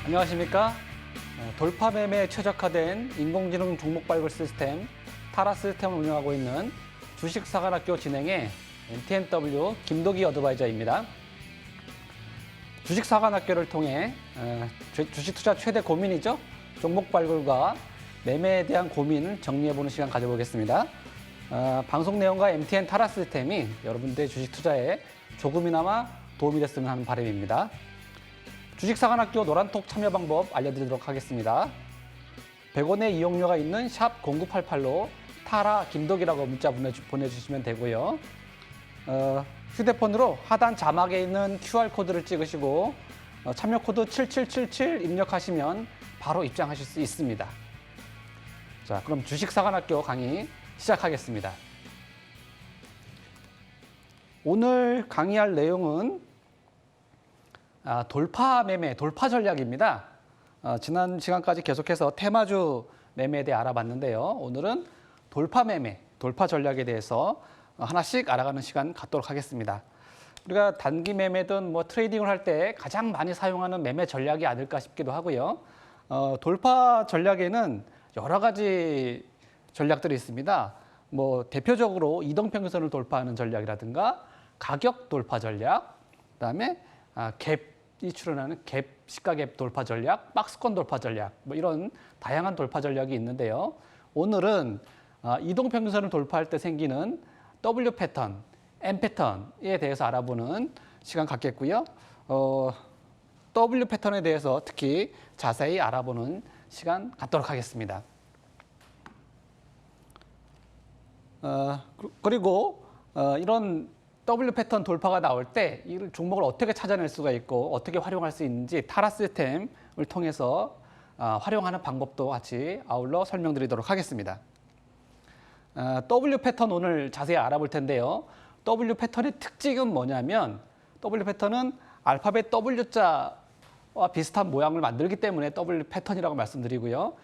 안녕하십니까? 돌파 매매에 최적화된 인공지능 종목 발굴 시스템 타라 시스템을 운영하고 있는 주식사관학교 진행의 MTNW 김도기 어드바이저입니다. 주식사관학교를 통해 주식 투자 최대 고민이죠. 종목 발굴과 매매에 대한 고민을 정리해보는 시간 가져보겠습니다. 방송 내용과 MTN 타라 시스템이 여러분들의 주식 투자에 조금이나마 도움이 됐으면 하는 바람입니다. 주식사관학교 노란톡 참여 방법 알려드리도록 하겠습니다. 100원의 이용료가 있는 샵 0988로 타라 김독이라고 문자 보내주시면 되고요. 휴대폰으로 하단 자막에 있는 QR코드를 찍으시고 참여 코드 7777 입력하시면 바로 입장하실 수 있습니다. 자, 그럼 주식사관학교 강의 시작하겠습니다. 오늘 강의할 내용은 돌파 매매, 돌파 전략입니다. 지난 시간까지 계속해서 테마주 매매에 대해 알아봤는데요. 오늘은 돌파 매매, 돌파 전략에 대해서 하나씩 알아가는 시간 갖도록 하겠습니다. 우리가 단기 매매든 트레이딩을 할 때 가장 많이 사용하는 매매 전략이 아닐까 싶기도 하고요. 돌파 전략에는 여러 가지 전략들이 있습니다. 대표적으로 이동평균선을 돌파하는 전략이라든가 가격 돌파 전략, 그다음에 갭이 출현하는 갭, 시가갭 돌파 전략, 박스권 돌파 전략, 이런 다양한 돌파 전략이 있는데요. 오늘은 이동평균선을 돌파할 때 생기는 W 패턴, M 패턴에 대해서 알아보는 시간 갖겠고요. W 패턴에 대해서 특히 자세히 알아보는 시간 갖도록 하겠습니다. 그리고 이런 W 패턴 돌파가 나올 때 이 종목을 어떻게 찾아낼 수가 있고 어떻게 활용할 수 있는지 타라 시스템을 통해서 활용하는 방법도 같이 아울러 설명드리도록 하겠습니다. W 패턴 오늘 자세히 알아볼 텐데요. W 패턴의 특징은 뭐냐면 W 패턴은 알파벳 W자와 비슷한 모양을 만들기 때문에 W 패턴이라고 말씀드리고요.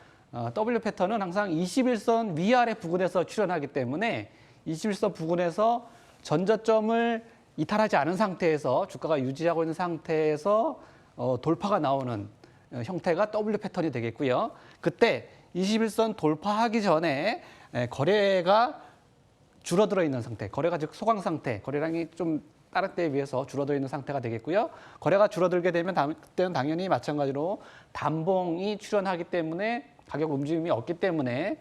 W 패턴은 항상 21선 위아래 부근에서 출현하기 때문에 21선 부근에서 전저점을 이탈하지 않은 상태에서 주가가 유지하고 있는 상태에서 돌파가 나오는 형태가 W 패턴이 되겠고요. 그때 21선 돌파하기 전에 거래가 줄어들어 있는 상태, 거래가 즉 소강 상태, 거래량이 좀 다른 때에 비해서 줄어들어 있는 상태가 되겠고요. 거래가 줄어들게 되면 그때는 당연히 마찬가지로 단봉이 출현하기 때문에 가격 움직임이 없기 때문에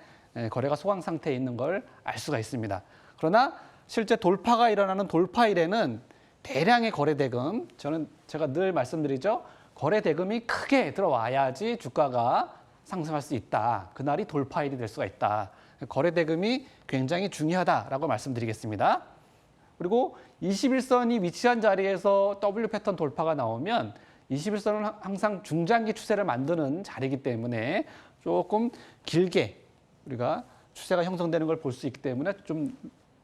거래가 소강 상태에 있는 걸 알 수가 있습니다. 그러나 실제 돌파가 일어나는 돌파일에는 대량의 거래 대금, 제가 늘 말씀드리죠. 거래 대금이 크게 들어와야지 주가가 상승할 수 있다. 그날이 돌파일이 될 수가 있다. 거래 대금이 굉장히 중요하다라고 말씀드리겠습니다. 그리고 21선이 위치한 자리에서 W 패턴 돌파가 나오면 21선은 항상 중장기 추세를 만드는 자리이기 때문에 조금 길게 우리가 추세가 형성되는 걸 볼 수 있기 때문에 좀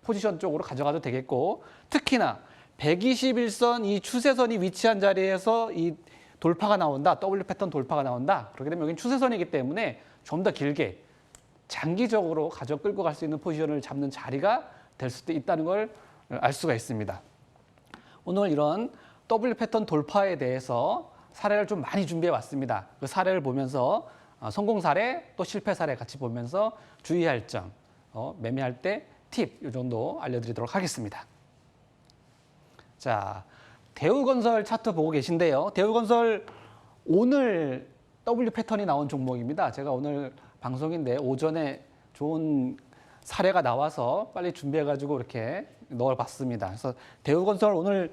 포지션 쪽으로 가져가도 되겠고, 특히나 121선 이 추세선이 위치한 자리에서 이 돌파가 나온다, W 패턴 돌파가 나온다. 그렇게 되면 여기는 추세선이기 때문에 좀 더 길게 장기적으로 끌고 갈 수 있는 포지션을 잡는 자리가 될 수도 있다는 걸 알 수가 있습니다. 오늘 이런 W 패턴 돌파에 대해서 사례를 좀 많이 준비해 왔습니다. 그 사례를 보면서 성공 사례 또 실패 사례 같이 보면서 주의할 점, 매매할 때 팁 이 정도 알려드리도록 하겠습니다. 자, 대우건설 차트 보고 계신데요. 대우건설 오늘 W 패턴이 나온 종목입니다. 제가 오늘 방송인데 오전에 좋은 사례가 나와서 빨리 준비해가지고 이렇게 넣어봤습니다. 그래서 대우건설 오늘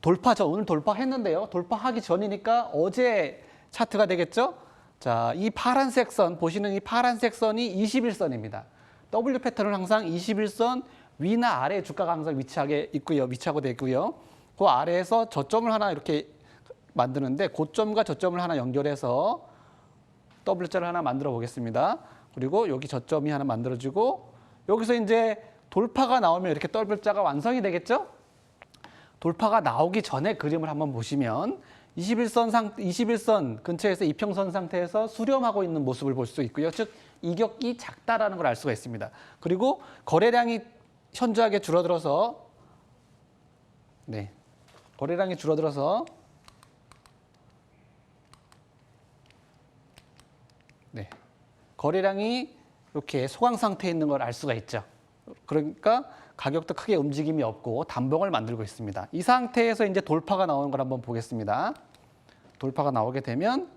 오늘 돌파했는데요. 돌파하기 전이니까 어제 차트가 되겠죠? 자, 이 파란색 선, 보시는 이 파란색 선이 21선입니다. W 패턴은 항상 21선 위나 아래 주가가 항상 위치하고 되어 있고요. 그 아래에서 저점을 하나 이렇게 만드는데 고점과 저점을 하나 연결해서 W자를 하나 만들어 보겠습니다. 그리고 여기 저점이 하나 만들어지고 여기서 이제 돌파가 나오면 이렇게 W자가 완성이 되겠죠? 돌파가 나오기 전에 그림을 한번 보시면 21선 근처에서 이평선 상태에서 수렴하고 있는 모습을 볼 수 있고요. 즉 이격이 작다라는 걸 알 수가 있습니다. 그리고 거래량이 현저하게 줄어들어서 거래량이 줄어들어서 네. 거래량이 이렇게 소강 상태에 있는 걸 알 수가 있죠. 그러니까 가격도 크게 움직임이 없고 단봉을 만들고 있습니다. 이 상태에서 이제 돌파가 나오는 걸 한번 보겠습니다. 돌파가 나오게 되면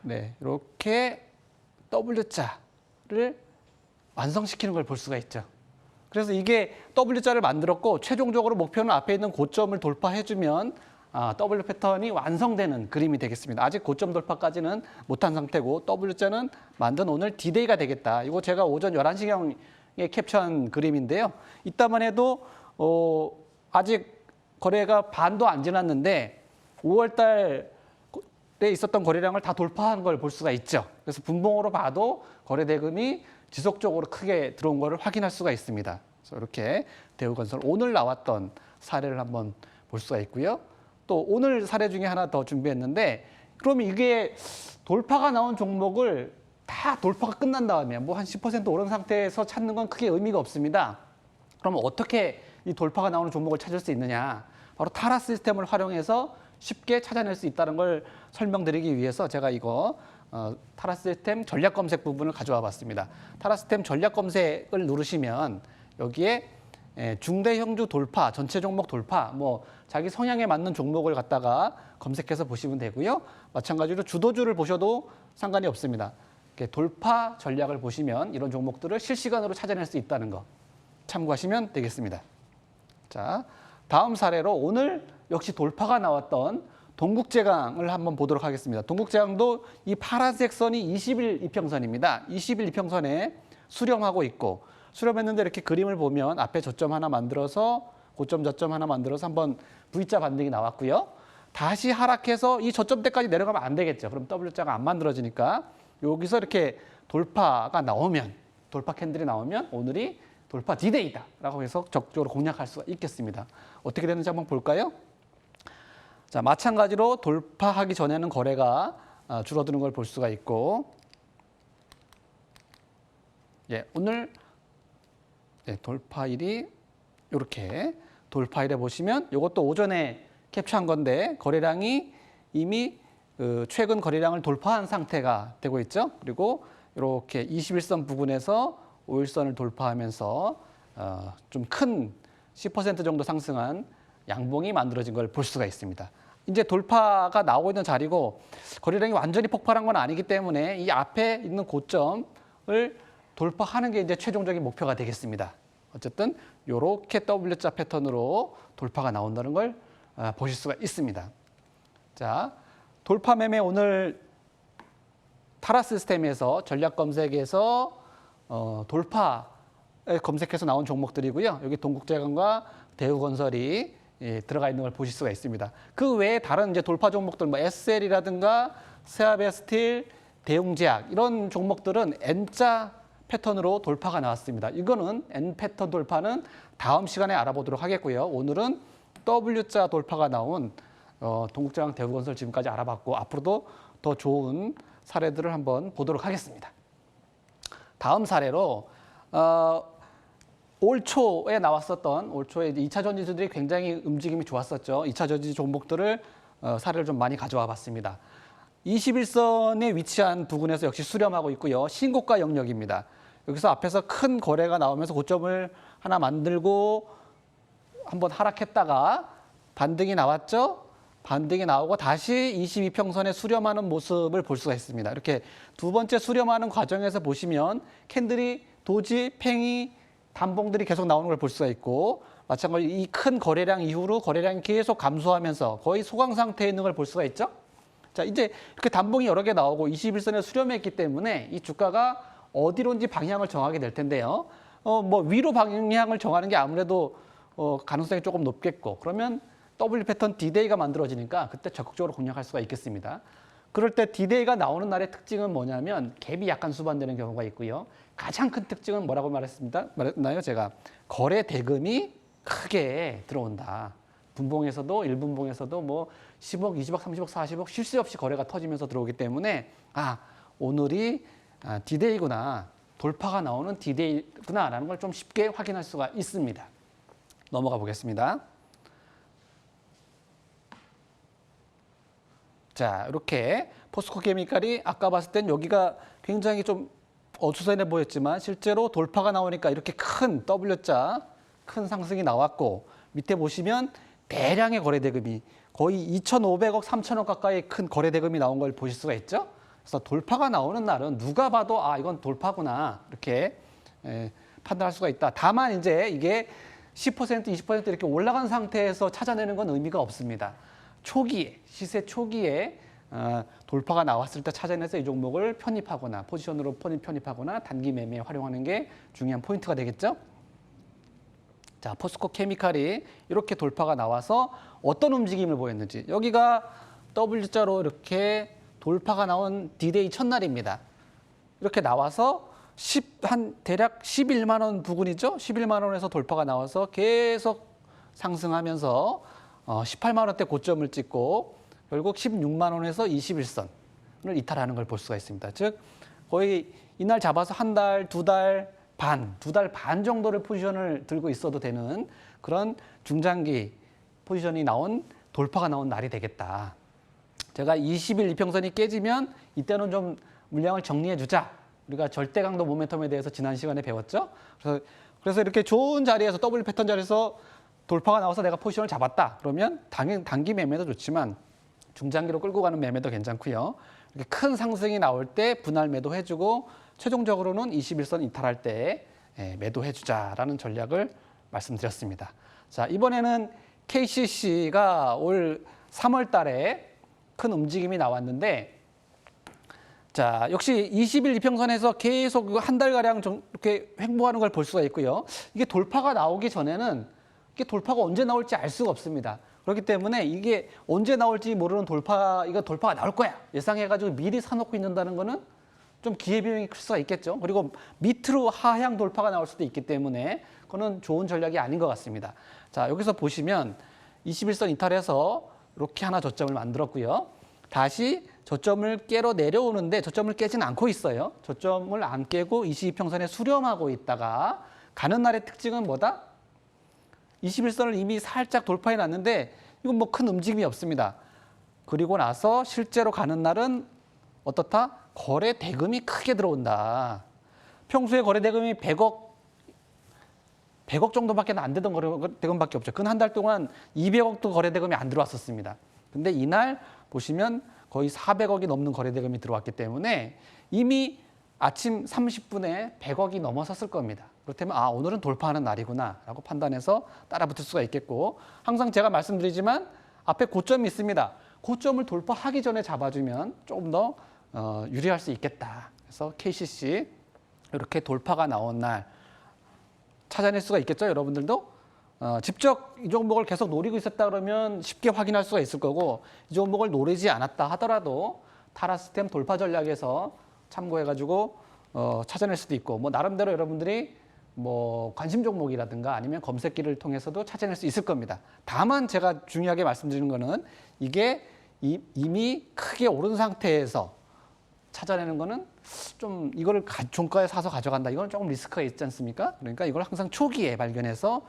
네, 이렇게 W자를 완성시키는 걸 볼 수가 있죠. 그래서 이게 W자를 만들었고 최종적으로 목표는 앞에 있는 고점을 돌파해주면 W 패턴이 완성되는 그림이 되겠습니다. 아직 고점 돌파까지는 못한 상태고 W자는 만든 오늘 D-Day가 되겠다. 이거 제가 오전 11시경에 캡처한 그림인데요. 이따만 해도 아직 거래가 반도 안 지났는데 5월 달에 있었던 거래량을 다 돌파한 걸 볼 수가 있죠. 그래서 분봉으로 봐도 거래 대금이 지속적으로 크게 들어온 것을 확인할 수가 있습니다. 그래서 이렇게 대우건설 오늘 나왔던 사례를 한번 볼 수가 있고요. 또 오늘 사례 중에 하나 더 준비했는데 그러면 이게 돌파가 나온 종목을 다 돌파가 끝난 다음에 뭐 한 10% 오른 상태에서 찾는 건 크게 의미가 없습니다. 그럼 어떻게 이 돌파가 나오는 종목을 찾을 수 있느냐? 바로 타라 시스템을 활용해서 쉽게 찾아낼 수 있다는 걸 설명드리기 위해서 제가 이거 타라 시스템 전략 검색 부분을 가져와 봤습니다. 타라 시스템 전략 검색을 누르시면 여기에 중대 형주 돌파, 전체 종목 돌파, 뭐 자기 성향에 맞는 종목을 갖다가 검색해서 보시면 되고요. 마찬가지로 주도주를 보셔도 상관이 없습니다. 이렇게 돌파 전략을 보시면 이런 종목들을 실시간으로 찾아낼 수 있다는 거 참고하시면 되겠습니다. 자, 다음 사례로 오늘 역시 돌파가 나왔던 동국제강을 한번 보도록 하겠습니다. 동국제강도 이 파란색 선이 20일 이평선입니다. 20일 이평선에 수렴하고 있고 수렴했는데 이렇게 그림을 보면 앞에 저점 하나 만들어서 고점 저점 하나 만들어서 한번 V자 반등이 나왔고요. 다시 하락해서 이 저점대까지 내려가면 안 되겠죠. 그럼 W자가 안 만들어지니까 여기서 이렇게 돌파가 나오면 돌파 캔들이 나오면 오늘이 돌파 D-Day다라고 해서 적극적으로 공략할 수가 있겠습니다. 어떻게 되는지 한번 볼까요? 자, 마찬가지로 돌파하기 전에는 거래가 줄어드는 걸 볼 수가 있고 오늘 돌파일이 이렇게 돌파일에 보시면 이것도 오전에 캡처한 건데 거래량이 이미 최근 거래량을 돌파한 상태가 되고 있죠. 그리고 이렇게 21선 부근에서 5일선을 돌파하면서 좀 큰 10% 정도 상승한 양봉이 만들어진 걸 볼 수가 있습니다. 이제 돌파가 나오고 있는 자리고 거래량이 완전히 폭발한 건 아니기 때문에 이 앞에 있는 고점을 돌파하는 게 이제 최종적인 목표가 되겠습니다. 어쨌든 이렇게 W자 패턴으로 돌파가 나온다는 걸 보실 수가 있습니다. 자, 돌파 매매 오늘 타라 시스템에서 전략 검색에서 돌파 검색해서 나온 종목들이고요. 여기 동국제강과 대우건설이 들어가 있는 걸 보실 수가 있습니다. 그 외에 다른 이제 돌파 종목들 뭐 SL이라든가 세아베스틸, 대웅제약 이런 종목들은 N자 패턴으로 돌파가 나왔습니다. 이거는 N 패턴 돌파는 다음 시간에 알아보도록 하겠고요. 오늘은 W자 돌파가 나온 동국제강, 대우건설 지금까지 알아봤고 앞으로도 더 좋은 사례들을 한번 보도록 하겠습니다. 다음 사례로 올 초에 나왔었던 올 초에 2차 전지주들이 굉장히 움직임이 좋았었죠. 2차 전지 종목들을 사례를 좀 많이 가져와 봤습니다. 21선에 위치한 부근에서 역시 수렴하고 있고요. 신고가 영역입니다. 여기서 앞에서 큰 거래가 나오면서 고점을 하나 만들고 한번 하락했다가 반등이 나왔죠. 반등이 나오고 다시 22평선에 수렴하는 모습을 볼 수가 있습니다. 이렇게 두 번째 수렴하는 과정에서 보시면 캔들이 도지, 팽이, 단봉들이 계속 나오는 걸 볼 수가 있고 마찬가지로 이 큰 거래량 이후로 거래량이 계속 감소하면서 거의 소강 상태에 있는 걸 볼 수가 있죠. 자, 이제 이렇게 단봉이 여러 개 나오고 21선에 수렴했기 때문에 이 주가가 어디론지 방향을 정하게 될 텐데요. 뭐 위로 방향을 정하는 게 아무래도 가능성이 조금 높겠고 그러면 W 패턴 D-Day가 만들어지니까 그때 적극적으로 공략할 수가 있겠습니다. 그럴 때 D-Day가 나오는 날의 특징은 뭐냐면 갭이 약간 수반되는 경우가 있고요. 가장 큰 특징은 뭐라고 말했나요? 제가 거래 대금이 크게 들어온다. 분봉에서도 1분봉에서도 뭐 10억, 20억, 30억, 40억 쉴 새 없이 거래가 터지면서 들어오기 때문에 오늘이 D-Day구나. 돌파가 나오는 D-Day구나라는 걸 좀 쉽게 확인할 수가 있습니다. 넘어가 보겠습니다. 자, 이렇게 포스코 케미칼이 아까 봤을 땐 여기가 굉장히 좀 어수선해 보였지만 실제로 돌파가 나오니까 이렇게 큰 W자, 큰 상승이 나왔고 밑에 보시면 대량의 거래 대금이 거의 2,500억, 3,000억 가까이 큰 거래 대금이 나온 걸 보실 수가 있죠. 그래서 돌파가 나오는 날은 누가 봐도 아, 이건 돌파구나 이렇게 판단할 수가 있다. 다만 이제 이게 10%, 20% 이렇게 올라간 상태에서 찾아내는 건 의미가 없습니다. 초기에, 시세 초기에 돌파가 나왔을 때 찾아내서 이 종목을 편입하거나 포지션으로 편입하거나 단기 매매에 활용하는 게 중요한 포인트가 되겠죠. 자, 포스코 케미칼이 이렇게 돌파가 나와서 어떤 움직임을 보였는지 여기가 W자로 이렇게 돌파가 나온 D-Day 첫날입니다. 이렇게 나와서 대략 11만 원 부근이죠. 11만 원에서 돌파가 나와서 계속 상승하면서 18만 원대 고점을 찍고 결국 16만 원에서 21선을 이탈하는 걸 볼 수가 있습니다. 즉 거의 이날 잡아서 한 달, 두 달 반 정도를 포지션을 들고 있어도 되는 그런 중장기 포지션이 나온 돌파가 나온 날이 되겠다. 제가 20일 이평선이 깨지면 이때는 좀 물량을 정리해 주자. 우리가 절대 강도 모멘텀에 대해서 지난 시간에 배웠죠. 그래서 이렇게 좋은 자리에서 W 패턴 자리에서 돌파가 나와서 내가 포지션을 잡았다. 그러면 단기 매매도 좋지만 중장기로 끌고 가는 매매도 괜찮고요. 이렇게 큰 상승이 나올 때 분할 매도해주고 최종적으로는 21선 이탈할 때 매도해주자라는 전략을 말씀드렸습니다. 자, 이번에는 KCC가 올 3월 달에 큰 움직임이 나왔는데 자, 역시 20일 이평선에서 계속 한 달가량 이렇게 횡보하는 걸 볼 수가 있고요. 이게 돌파가 나오기 전에는 이게 돌파가 언제 나올지 알 수가 없습니다. 그렇기 때문에 이게 언제 나올지 모르는 이거 돌파가 나올 거야. 예상해가지고 미리 사놓고 있는다는 거는 좀 기회비용이 클 수가 있겠죠. 그리고 밑으로 하향 돌파가 나올 수도 있기 때문에 그거는 좋은 전략이 아닌 것 같습니다. 자, 여기서 보시면 21선 이탈해서 이렇게 하나 저점을 만들었고요. 다시 저점을 깨러 내려오는데 저점을 깨지는 않고 있어요. 저점을 안 깨고 22평선에 수렴하고 있다가 가는 날의 특징은 뭐다? 21선을 이미 살짝 돌파해 놨는데 이건 뭐 큰 움직임이 없습니다. 그리고 나서 실제로 가는 날은 어떻다? 거래 대금이 크게 들어온다. 평소에 거래 대금이 100억 정도밖에 안 되던 거래 대금밖에 없죠. 근 한 달 동안 200억도 거래 대금이 안 들어왔었습니다. 근데 이날 보시면 거의 400억이 넘는 거래 대금이 들어왔기 때문에 이미 아침 30분에 100억이 넘어섰을 겁니다. 그렇다면 아, 오늘은 돌파하는 날이구나 라고 판단해서 따라붙을 수가 있겠고 항상 제가 말씀드리지만 앞에 고점이 있습니다. 고점을 돌파하기 전에 잡아주면 조금 더 유리할 수 있겠다. 그래서 KCC 이렇게 돌파가 나온 날 찾아낼 수가 있겠죠. 여러분들도 직접 이 종목을 계속 노리고 있었다 그러면 쉽게 확인할 수가 있을 거고 이 종목을 노리지 않았다 하더라도 타라스템 돌파 전략에서 참고해가지고 찾아낼 수도 있고 뭐 나름대로 여러분들이 뭐 관심 종목이라든가 아니면 검색기를 통해서도 찾아낼 수 있을 겁니다. 다만 제가 중요하게 말씀드리는 거는 이게 이미 크게 오른 상태에서 찾아내는 거는 좀 이거를 종가에 사서 가져간다. 이건 조금 리스크가 있지 않습니까? 그러니까 이걸 항상 초기에 발견해서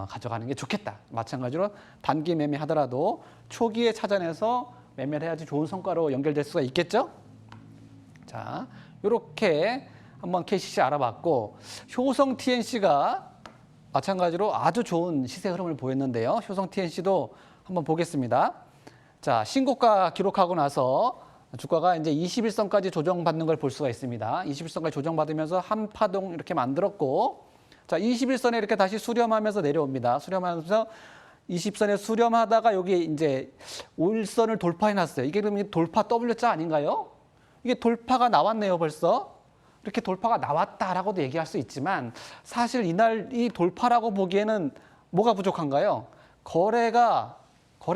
가져가는 게 좋겠다. 마찬가지로 단기 매매 하더라도 초기에 찾아내서 매매를 해야지 좋은 성과로 연결될 수가 있겠죠? 자, 이렇게 한번 KCC 알아봤고 효성 TNC가 마찬가지로 아주 좋은 시세 흐름을 보였는데요. 효성 TNC도 한번 보겠습니다. 자, 신고가 기록하고 나서 주가가 이제 21선까지 조정받는 걸 볼 수가 있습니다. 21선까지 조정받으면서 한 파동 이렇게 만들었고 자, 21선에 이렇게 다시 수렴하면서 내려옵니다. 수렴하면서 20선에 수렴하다가 여기 이제 5일선을 돌파해 놨어요. 이게 그러면 돌파 W자 아닌가요? 이게 돌파가 나왔네요, 벌써. 이렇게 돌파가 나왔다라고도 얘기할 수 있지만 사실 이날 이 돌파라고 보기에는 뭐가 부족한가요? 거래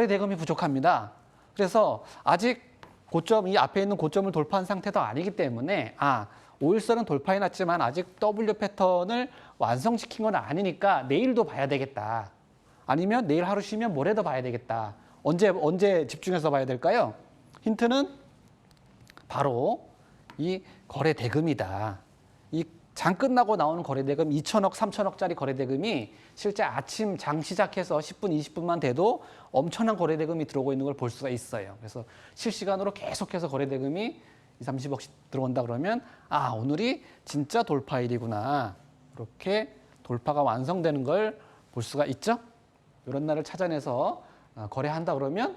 대금이 부족합니다. 그래서 아직 고점, 이 앞에 있는 고점을 돌파한 상태도 아니기 때문에 5일선은 돌파해 놨지만 아직 W 패턴을 완성시킨 건 아니니까 내일도 봐야 되겠다. 아니면 내일 하루 쉬면 모레도 봐야 되겠다. 언제 집중해서 봐야 될까요? 힌트는 바로 이 거래 대금이다. 이 장 끝나고 나오는 거래대금 2천억, 3천억짜리 거래대금이 실제 아침 장 시작해서 10분, 20분만 돼도 엄청난 거래대금이 들어오고 있는 걸 볼 수가 있어요. 그래서 실시간으로 계속해서 거래대금이 20, 30억씩 들어온다 그러면 아, 오늘이 진짜 돌파일이구나. 이렇게 돌파가 완성되는 걸 볼 수가 있죠. 이런 날을 찾아내서 거래한다 그러면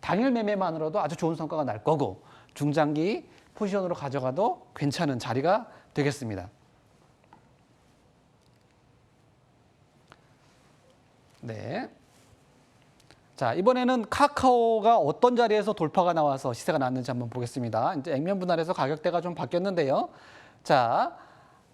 당일 매매만으로도 아주 좋은 성과가 날 거고 중장기 포지션으로 가져가도 괜찮은 자리가 되겠습니다. 네. 자, 이번에는 카카오가 어떤 자리에서 돌파가 나와서 시세가 났는지 한번 보겠습니다. 이제 액면 분할해서 가격대가 좀 바뀌었는데요. 자,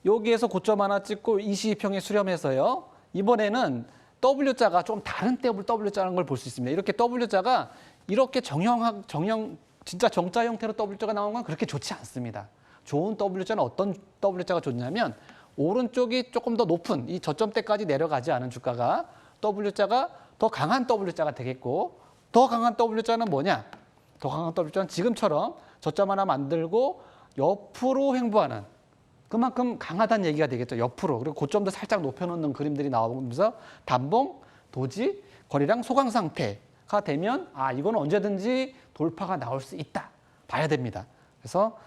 여기에서 고점 하나 찍고 22평에 수렴해서요. 이번에는 W자가 좀 다른 W자라는 걸 볼 수 있습니다. 이렇게 W자가 이렇게 진짜 정자 형태로 W자가 나온 건 그렇게 좋지 않습니다. 좋은 W자는 어떤 W자가 좋냐면 오른쪽이 조금 더 높은 이 저점대까지 내려가지 않은 주가가 W자가 더 강한 W자가 되겠고 더 강한 W자는 뭐냐? 더 강한 W자는 지금처럼 저점 하나 만들고 옆으로 횡보하는 그만큼 강하다는 얘기가 되겠죠. 옆으로. 그리고 고점도 살짝 높여놓는 그림들이 나오면서 단봉, 도지, 거래량 소강 상태가 되면 아, 이건 언제든지 돌파가 나올 수 있다. 봐야 됩니다. 그래서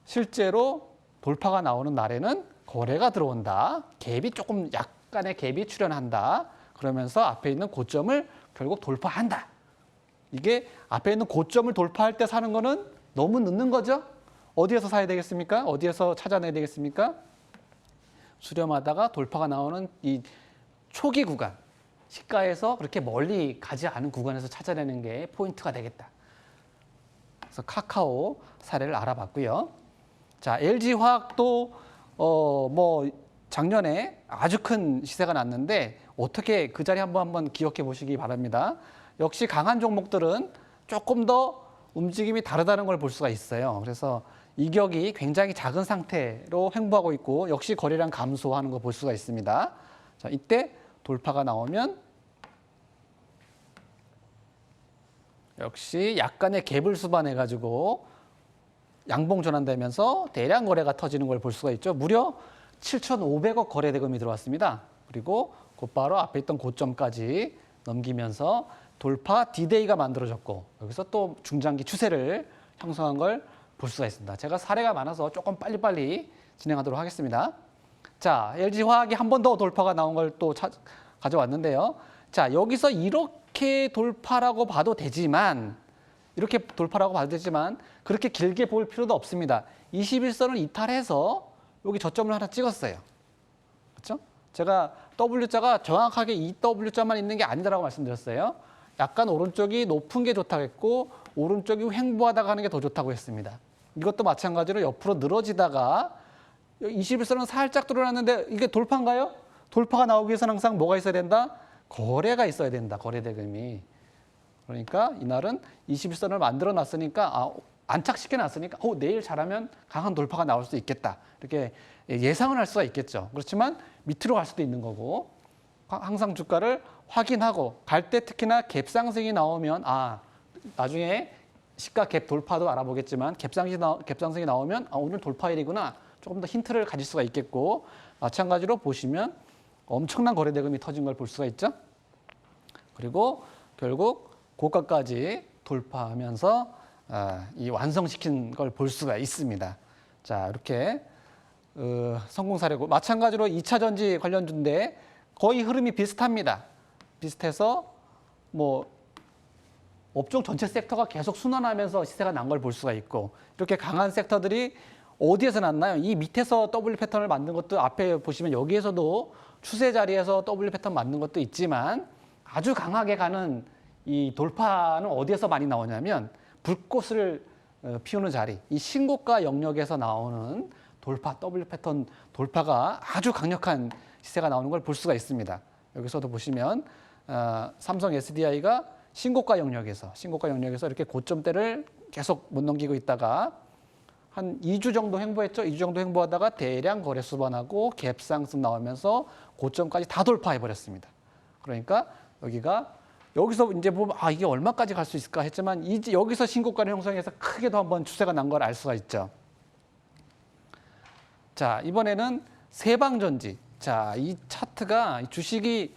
실제로 돌파가 나오는 날에는 거래가 들어온다. 갭이 조금 약간의 갭이 출현한다. 그러면서 앞에 있는 고점을 결국 돌파한다. 이게 앞에 있는 고점을 돌파할 때 사는 거는 너무 늦는 거죠. 어디에서 사야 되겠습니까? 어디에서 찾아내야 되겠습니까? 수렴하다가 돌파가 나오는 이 초기 구간, 시가에서 그렇게 멀리 가지 않은 구간에서 찾아내는 게 포인트가 되겠다. 그래서 카카오 사례를 알아봤고요. 자, LG화학도 뭐 작년에 아주 큰 시세가 났는데 어떻게 그 자리 한번 기억해 보시기 바랍니다. 역시 강한 종목들은 조금 더 움직임이 다르다는 걸 볼 수가 있어요. 그래서 이격이 굉장히 작은 상태로 횡보하고 있고 역시 거래량 감소하는 거 볼 수가 있습니다. 자, 이때 돌파가 나오면 역시 약간의 갭을 수반해 가지고 양봉 전환되면서 대량 거래가 터지는 걸 볼 수가 있죠. 무려 7,500억 거래 대금이 들어왔습니다. 그리고 곧바로 앞에 있던 고점까지 넘기면서 돌파 D-Day가 만들어졌고 여기서 또 중장기 추세를 형성한 걸 볼 수가 있습니다. 제가 사례가 많아서 조금 빨리빨리 진행하도록 하겠습니다. 자, LG화학이 한 번 더 돌파가 나온 걸 또 가져왔는데요. 자, 여기서 이렇게 돌파라고 봐도 되지만 그렇게 길게 볼 필요도 없습니다. 21선을 이탈해서 여기 저점을 하나 찍었어요. 그렇죠? 제가 W자가 정확하게 이 W자만 있는 게 아니다라고 말씀드렸어요. 약간 오른쪽이 높은 게 좋다고 했고 오른쪽이 횡보하다가 하는 게 더 좋다고 했습니다. 이것도 마찬가지로 옆으로 늘어지다가 21선은 살짝 드러났는데 이게 돌파인가요? 돌파가 나오기 위해서는 항상 뭐가 있어야 된다? 거래가 있어야 된다. 거래 대금이. 그러니까 이날은 21선을 만들어 놨으니까 안착시켜 놨으니까 내일 잘하면 강한 돌파가 나올 수 있겠다. 이렇게 예상을 할 수가 있겠죠. 그렇지만 밑으로 갈 수도 있는 거고 항상 주가를 확인하고 갈 때 특히나 갭 상승이 나오면 나중에 시가 갭 돌파도 알아보겠지만 갭 상승이 나오면 오늘 돌파일이구나. 조금 더 힌트를 가질 수가 있겠고 마찬가지로 보시면 엄청난 거래 대금이 터진 걸 볼 수가 있죠. 그리고 결국 고가까지 돌파하면서 이 완성시킨 걸 볼 수가 있습니다. 자, 이렇게 성공 사례고 마찬가지로 2차 전지 관련주인데 거의 흐름이 비슷합니다. 비슷해서 뭐 업종 전체 섹터가 계속 순환하면서 시세가 난 걸 볼 수가 있고 이렇게 강한 섹터들이 어디에서 났나요? 이 밑에서 W 패턴을 만든 것도 앞에 보시면 여기에서도 추세 자리에서 W 패턴 만든 것도 있지만 아주 강하게 가는 이 돌파는 어디에서 많이 나오냐면 불꽃을 피우는 자리, 이 신고가 영역에서 나오는 돌파, W 패턴 돌파가 아주 강력한 시세가 나오는 걸 볼 수가 있습니다. 여기서도 보시면 삼성 SDI가 신고가 영역에서 이렇게 고점대를 계속 못 넘기고 있다가 한 2주 정도 횡보했죠. 2주 정도 횡보하다가 대량 거래 수반하고 갭 상승 나오면서 고점까지 다 돌파해 버렸습니다. 그러니까 여기서 이제 보면 이게 얼마까지 갈 수 있을까 했지만 이제 여기서 신고가를 형성해서 크게도 한번 추세가 난 걸 알 수가 있죠. 자, 이번에는 세방전지. 자, 이 차트가 이 주식이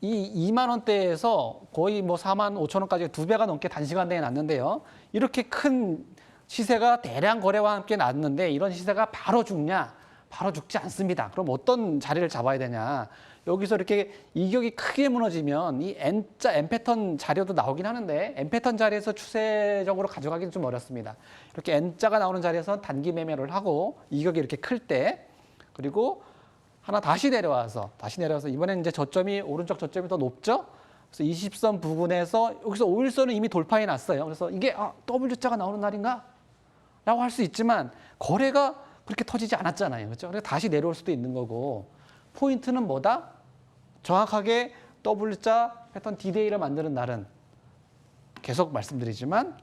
이 2만 원대에서 거의 뭐 4만 5천 원까지 2배가 넘게 단시간 내에 났는데요. 이렇게 큰 시세가 대량 거래와 함께 났는데 이런 시세가 바로 죽냐? 바로 죽지 않습니다. 그럼 어떤 자리를 잡아야 되냐? 여기서 이렇게 이격이 크게 무너지면 이 N 패턴 자료도 나오긴 하는데 N 패턴 자리에서 추세적으로 가져가기는 좀 어렵습니다. 이렇게 N자가 나오는 자리에서 단기 매매를 하고 이격이 이렇게 클 때 그리고 하나 다시 내려와서 이번에는 이제 저점이 오른쪽 저점이 더 높죠? 그래서 20선 부근에서 여기서 5일선은 이미 돌파해 놨어요. 그래서 이게 W자가 나오는 날인가? 라고 할 수 있지만 거래가 그렇게 터지지 않았잖아요. 그렇죠? 그래서 다시 내려올 수도 있는 거고 포인트는 뭐다? 정확하게 W자 패턴 D-Day를 만드는 날은 계속 말씀드리지만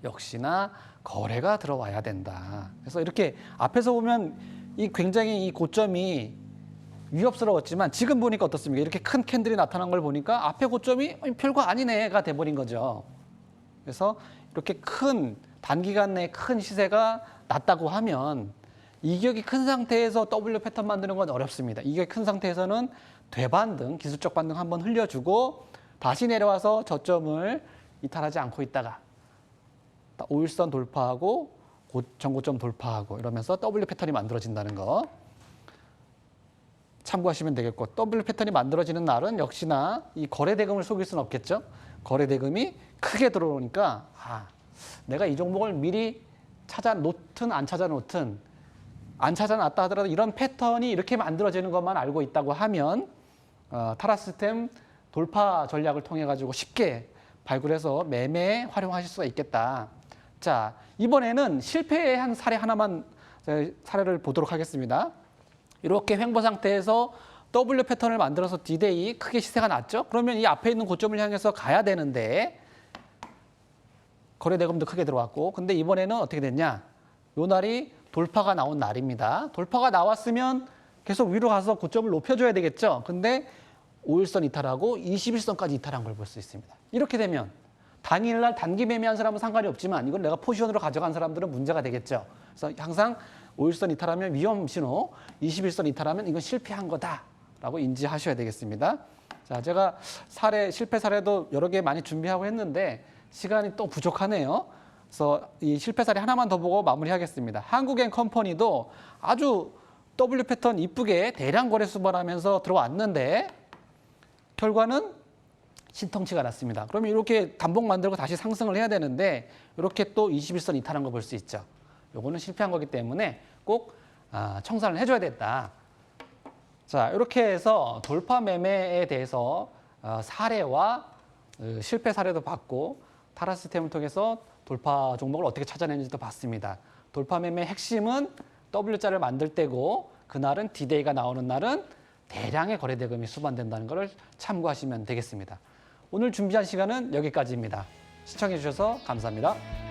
역시나 거래가 들어와야 된다. 그래서 이렇게 앞에서 보면 이 굉장히 이 고점이 위협스러웠지만 지금 보니까 어떻습니까? 이렇게 큰 캔들이 나타난 걸 보니까 앞에 고점이 별거 아니네가 돼버린 거죠. 그래서 이렇게 큰 단기간 내에 큰 시세가 났다고 하면 이격이 큰 상태에서 W 패턴 만드는 건 어렵습니다. 이격이 큰 상태에서는 되반등, 기술적 반등 한번 흘려주고 다시 내려와서 저점을 이탈하지 않고 있다가 5일선 돌파하고 전고점 돌파하고 이러면서 W 패턴이 만들어진다는 거 참고하시면 되겠고 W 패턴이 만들어지는 날은 역시나 이 거래대금을 속일 수는 없겠죠. 거래대금이 크게 들어오니까 내가 이 종목을 미리 찾아 놓든 안 찾아 놓든 안 찾아놨다 하더라도 이런 패턴이 이렇게 만들어지는 것만 알고 있다고 하면 타라시스템 돌파 전략을 통해 가지고 쉽게 발굴해서 매매에 활용하실 수가 있겠다. 자, 이번에는 실패한 사례 하나만 사례를 보도록 하겠습니다. 이렇게 횡보 상태에서 W 패턴을 만들어서 D-Day 크게 시세가 났죠. 그러면 이 앞에 있는 고점을 향해서 가야 되는데 거래대금도 크게 들어왔고 근데 이번에는 어떻게 됐냐? 요 날이 돌파가 나온 날입니다. 돌파가 나왔으면 계속 위로 가서 고점을 높여줘야 되겠죠. 근데 5일선 이탈하고 21선까지 이탈한 걸 볼 수 있습니다. 이렇게 되면 당일날 단기 매매한 사람은 상관이 없지만 이걸 내가 포지션으로 가져간 사람들은 문제가 되겠죠. 그래서 항상 5일선 이탈하면 위험 신호, 21선 이탈하면 이건 실패한 거다라고 인지하셔야 되겠습니다. 자, 제가 실패 사례도 여러 개 많이 준비하고 했는데 시간이 또 부족하네요. 그래서 이 실패 사례 하나만 더 보고 마무리하겠습니다. 한국앤컴퍼니도 아주 W 패턴 이쁘게 대량 거래 수발하면서 들어왔는데 결과는 신통치가 났습니다. 그러면 이렇게 단봉 만들고 다시 상승을 해야 되는데 이렇게 또 21선 이탈한 거 볼 수 있죠. 요거는 실패한 거기 때문에 꼭 청산을 해줘야 됐다. 자, 이렇게 해서 돌파 매매에 대해서 사례와 실패 사례도 봤고 타라시스템을 통해서 돌파 종목을 어떻게 찾아내는지도 봤습니다. 돌파 매매 핵심은 W자를 만들 때고 그날은 D-Day가 나오는 날은 대량의 거래대금이 수반된다는 것을 참고하시면 되겠습니다. 오늘 준비한 시간은 여기까지입니다. 시청해 주셔서 감사합니다.